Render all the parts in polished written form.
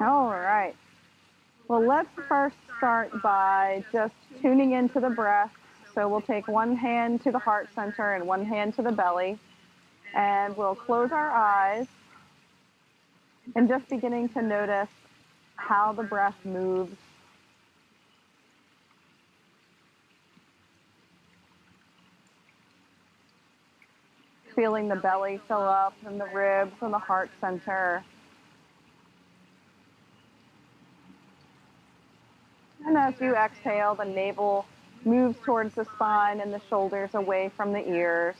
All right. Well, let's first start by just tuning into the breath. So we'll take one hand to the heart center and one hand to the belly, and we'll close our eyes and just beginning to notice how the breath moves. Feeling the belly fill up and the ribs and the heart center. And as you exhale, the navel moves towards the spine and the shoulders away from the ears.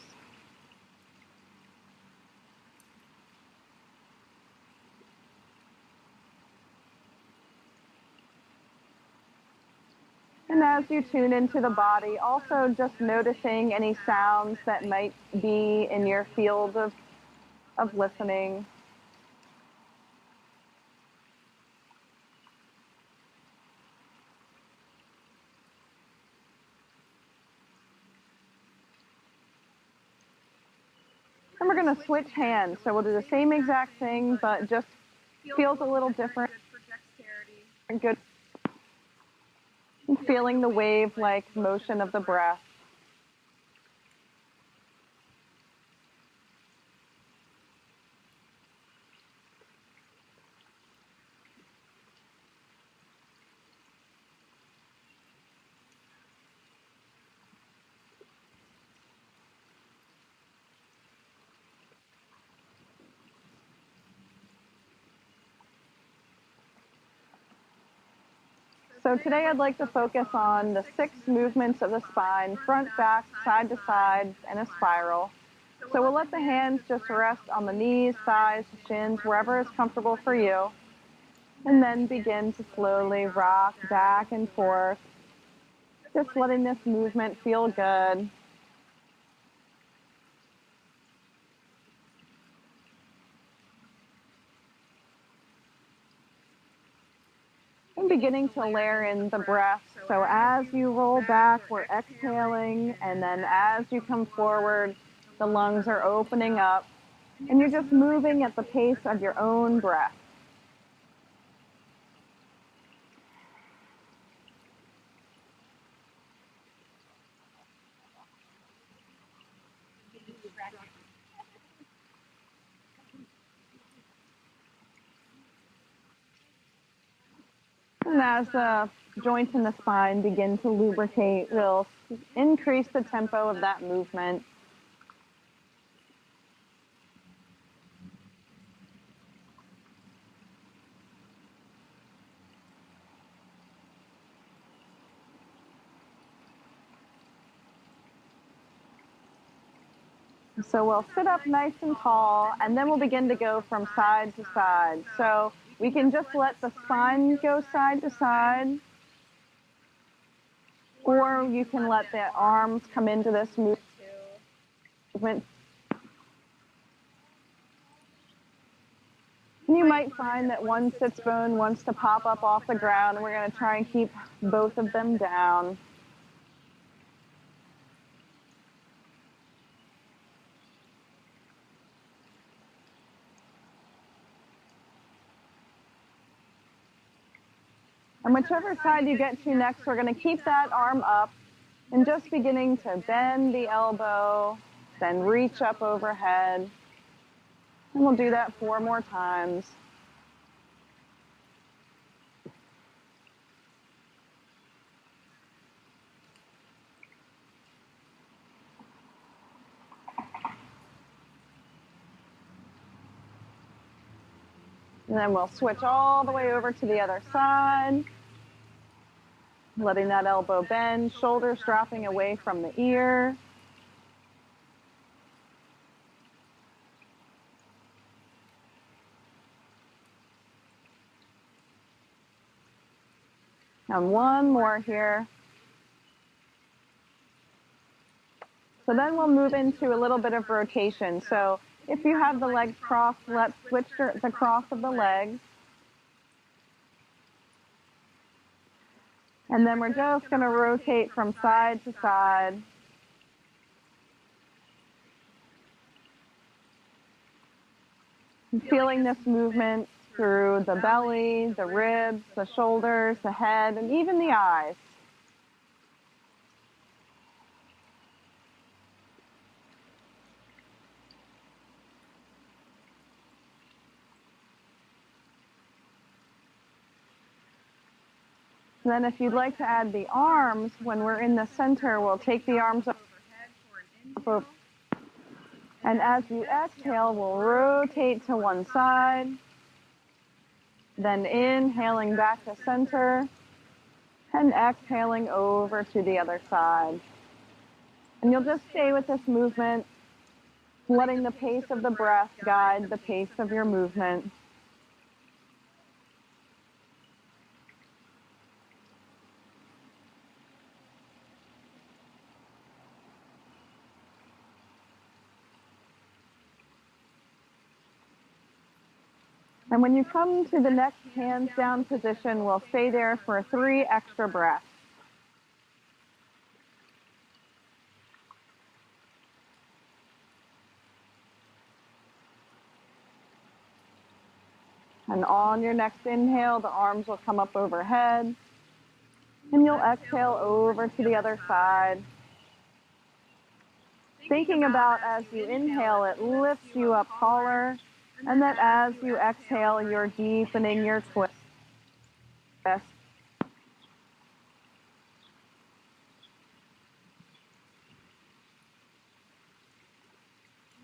And as you tune into the body, also just noticing any sounds that might be in your field of listening. And we're going to switch hands. So we'll do the same exact thing, but just feels a little different. Good. Feeling the wave-like motion of the breath. So today I'd like to focus on the 6 movements of the spine, front, back, side to side, and a spiral. So we'll let the hands just rest on the knees, thighs, shins, wherever is comfortable for you. And then begin to slowly rock back and forth. Just letting this movement feel good. And beginning to layer in the breath. So as you roll back, we're exhaling. And then as you come forward, the lungs are opening up. And you're just moving at the pace of your own breath. And as the joints in the spine begin to lubricate, we'll increase the tempo of that movement. So we'll sit up nice and tall, and then we'll begin to go from side to side. So we can just let the spine go side to side, or you can let the arms come into this movement. And you might find that one sits bone wants to pop up off the ground, and we're going to try and keep both of them down. And whichever side you get to next, we're going to keep that arm up and just beginning to bend the elbow, then reach up overhead. And we'll do that 4 more times. And then we'll switch all the way over to the other side. Letting that elbow bend, shoulders dropping away from the ear. And one more here. So then we'll move into a little bit of rotation. So if you have the legs crossed, let's switch the cross of the legs. And then we're just going to rotate from side to side. Feeling this movement through the belly, the ribs, the shoulders, the head, and even the eyes. Then if you'd like to add the arms, when we're in the center, we'll take the arms up over, and as you exhale, we'll rotate to one side, then inhaling back to center, and exhaling over to the other side. And you'll just stay with this movement, letting the pace of the breath guide the pace of your movement. And when you come to the next hands down position, we'll stay there for 3 extra breaths. And on your next inhale, the arms will come up overhead. And you'll exhale over to the other side. Thinking about as you inhale, it lifts you up taller. And that as you exhale, you're deepening your twist. And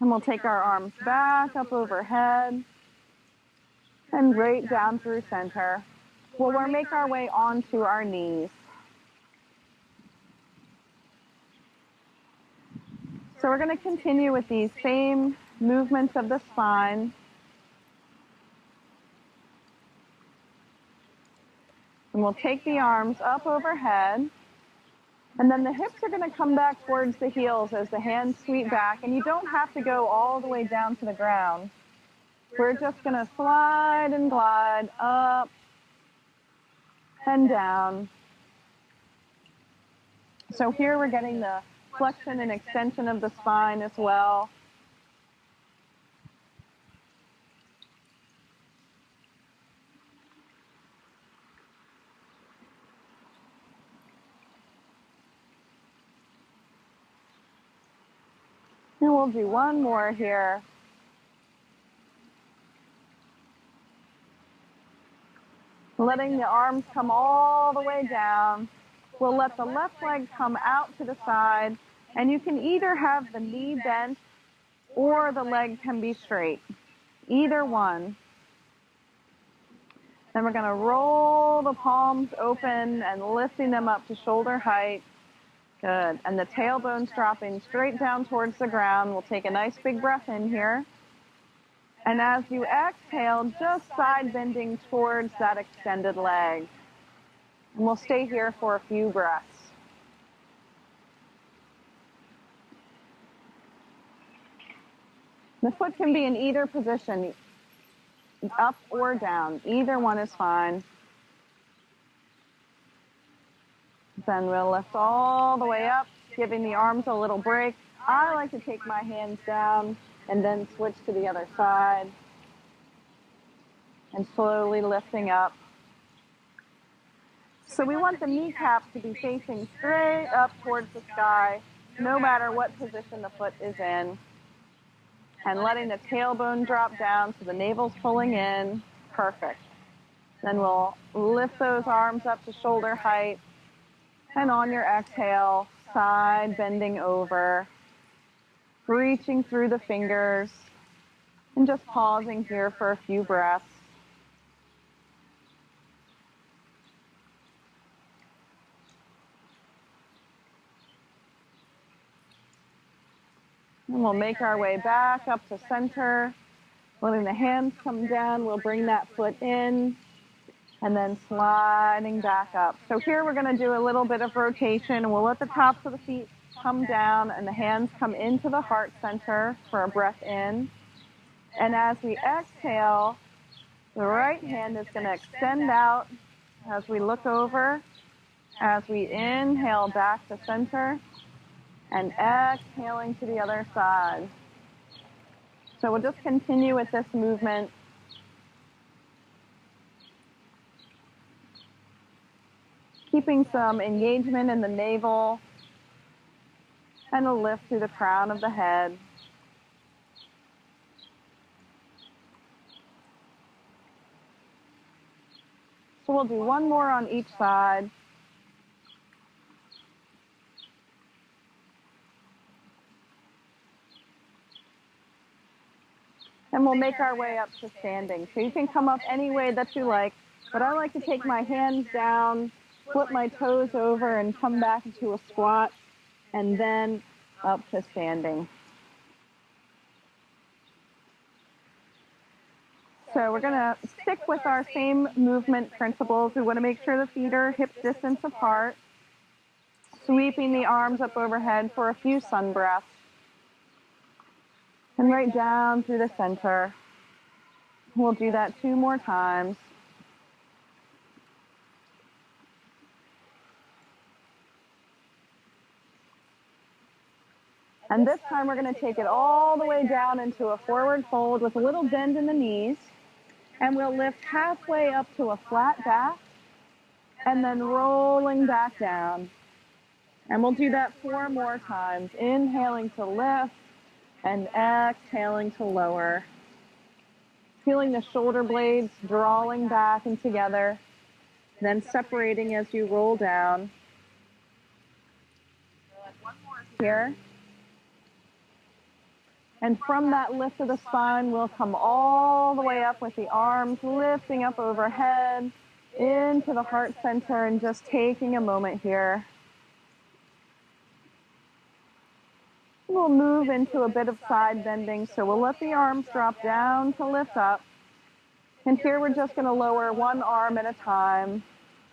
we'll take our arms back up overhead and right down through center. We'll make our way onto our knees. So we're going to continue with these same movements of the spine. And we'll take the arms up overhead. And then the hips are going to come back towards the heels as the hands sweep back. And you don't have to go all the way down to the ground. We're just going to slide and glide up and down. So here we're getting the flexion and extension of the spine as well. And we'll do one more here. Letting the arms come all the way down. We'll let the left leg come out to the side, and you can either have the knee bent or the leg can be straight. Either one. Then we're going to roll the palms open and lifting them up to shoulder height. Good. And the tailbone's dropping straight down towards the ground. We'll take a nice big breath in here. And as you exhale, just side bending towards that extended leg. And we'll stay here for a few breaths. The foot can be in either position, up or down. Either one is fine. Then we'll lift all the way up, giving the arms a little break. I like to take my hands down and then switch to the other side. And slowly lifting up. So we want the kneecaps to be facing straight up towards the sky, no matter what position the foot is in. And letting the tailbone drop down so the navel's pulling in. Perfect. Then we'll lift those arms up to shoulder height. And on your exhale, side bending over. Reaching through the fingers. And just pausing here for a few breaths. And we'll make our way back up to center. Letting the hands come down, we'll bring that foot in. And then sliding back up. So here we're going to do a little bit of rotation. And we'll let the tops of the feet come down and the hands come into the heart center for a breath in. And as we exhale, the right hand is going to extend out as we look over. As we inhale back to center. And exhaling to the other side. So we'll just continue with this movement. keeping some engagement in the navel and a lift through the crown of the head. So we'll do one more on each side. And we'll make our way up to standing. So you can come up any way that you like, but I like to take my hands down, flip my toes over, and come back into a squat, and then up to standing. So we're going to stick with our same movement principles. We want to make sure the feet are hip distance apart, sweeping the arms up overhead for a few sun breaths, and right down through the center. We'll do that 2 more times. And this time we're going to take it all the way down into a forward fold with a little bend in the knees. And we'll lift halfway up to a flat back and then rolling back down. And we'll do that 4 more times. Inhaling to lift and exhaling to lower. Feeling the shoulder blades drawing back and together, then separating as you roll down. Here. And from that lift of the spine, we'll come all the way up with the arms lifting up overhead into the heart center and just taking a moment here. We'll move into a bit of side bending, so we'll let the arms drop down to lift up. And here we're just going to lower one arm at a time,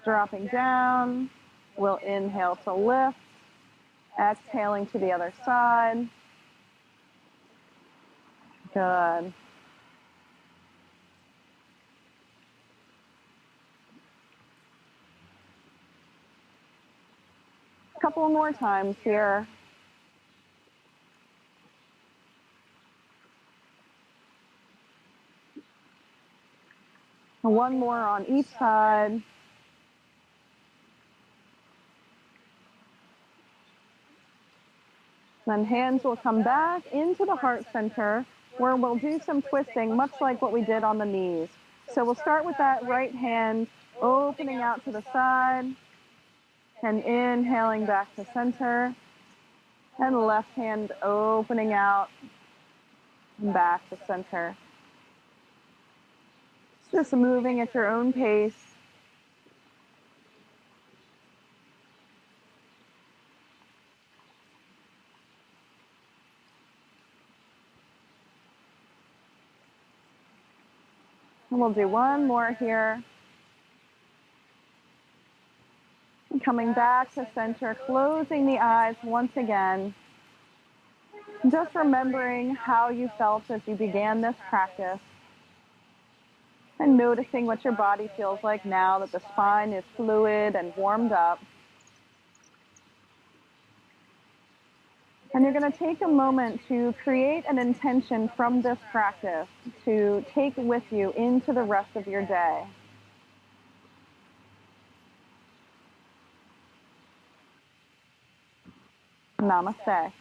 dropping down. We'll inhale to lift, exhaling to the other side. Good. A couple more times here. One more on each side. Then hands will come back into the heart center where we'll do some twisting, much like what we did on the knees. So we'll start with that right hand opening out to the side and inhaling back to center, and left hand opening out and back to center. Just moving at your own pace. And we'll do one more here. And coming back to center, closing the eyes once again. Just remembering how you felt as you began this practice. And noticing what your body feels like now that the spine is fluid and warmed up. And you're going to take a moment to create an intention from this practice to take with you into the rest of your day. Namaste.